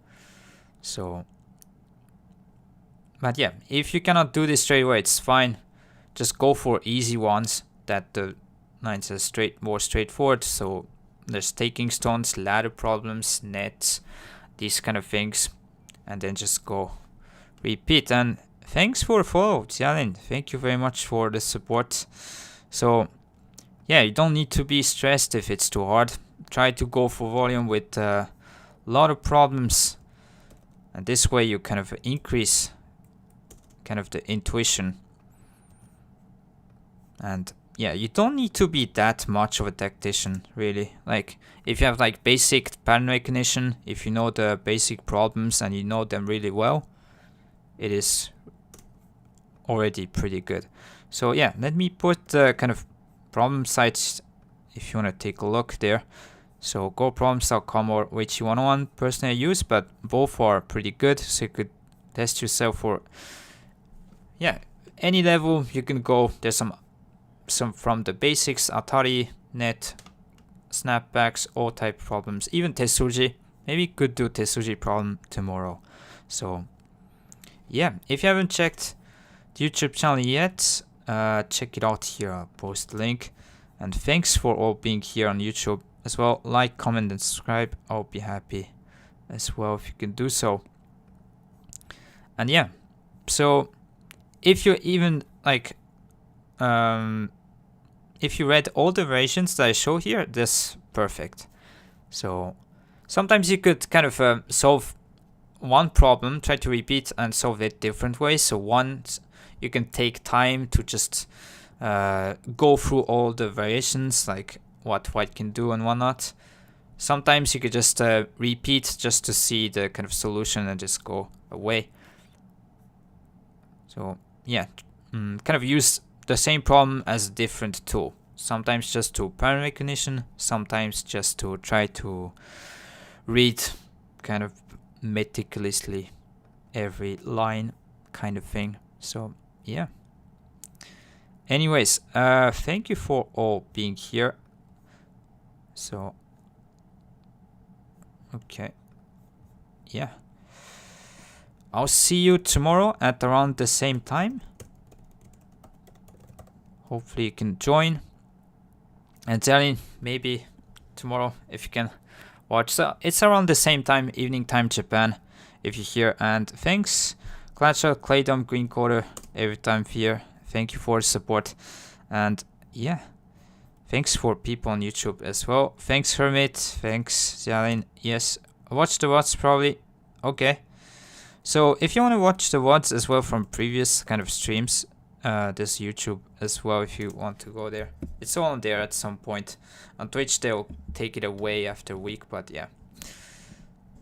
So, but yeah, if you cannot do this straight away, it's fine. Just go for easy ones that the lines are more straightforward. So there's taking stones, ladder problems, nets, these kind of things, and then just go repeat. And thanks for follow, Jalin. Thank you very much for the support. So yeah, you don't need to be stressed if it's too hard. Try to go for volume with a lot of problems, and this way you kind of increase kind of the intuition. And yeah, you don't need to be that much of a tactician, really. Like if you have like basic pattern recognition, if you know the basic problems and you know them really well, it is already pretty good. So yeah, let me put the kind of problem sites if you want to take a look there. So goproblems.com or weiqi 101 personally I use, but both are pretty good, so you could test yourself for any level you can go. There's some from the basics, Atari, Net, snapbacks, all type problems, even Tesuji. Maybe could do Tesuji problem tomorrow. So yeah, if you haven't checked the YouTube channel yet, check it out here. I'll post the link. And thanks for all being here on YouTube as well. Like, comment, and subscribe. I'll be happy as well if you can do so. And yeah, so if you even like, if you read all the variations that I show here, that's perfect. So sometimes you could kind of solve one problem, try to repeat and solve it different ways. So once you can take time to just go through all the variations, like what white can do and whatnot. Sometimes you could just repeat just to see the kind of solution and just go away. So yeah, kind of use the same problem as a different tool. Sometimes just to pattern recognition, sometimes just to try to read kind of meticulously every line kind of thing. So yeah. Anyways, thank you for all being here. So okay, yeah, I'll see you tomorrow at around the same time. Hopefully you can join. And Zelin, maybe tomorrow if you can watch. So it's around the same time, evening time Japan, if you're here. And thanks, Clatcher, Claydom, Green Quarter, every time here. Thank you for the support. And yeah, thanks for people on YouTube as well. Thanks Hermit, thanks Zelin. Yes, watch the VODs probably. Okay. So if you want to watch the VODs as well from previous kind of streams, there's YouTube as well if you want to go there. It's all there at some point. On Twitch they'll take it away after a week, but yeah.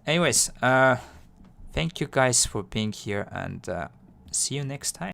Anyways, thank you guys for being here, and see you next time.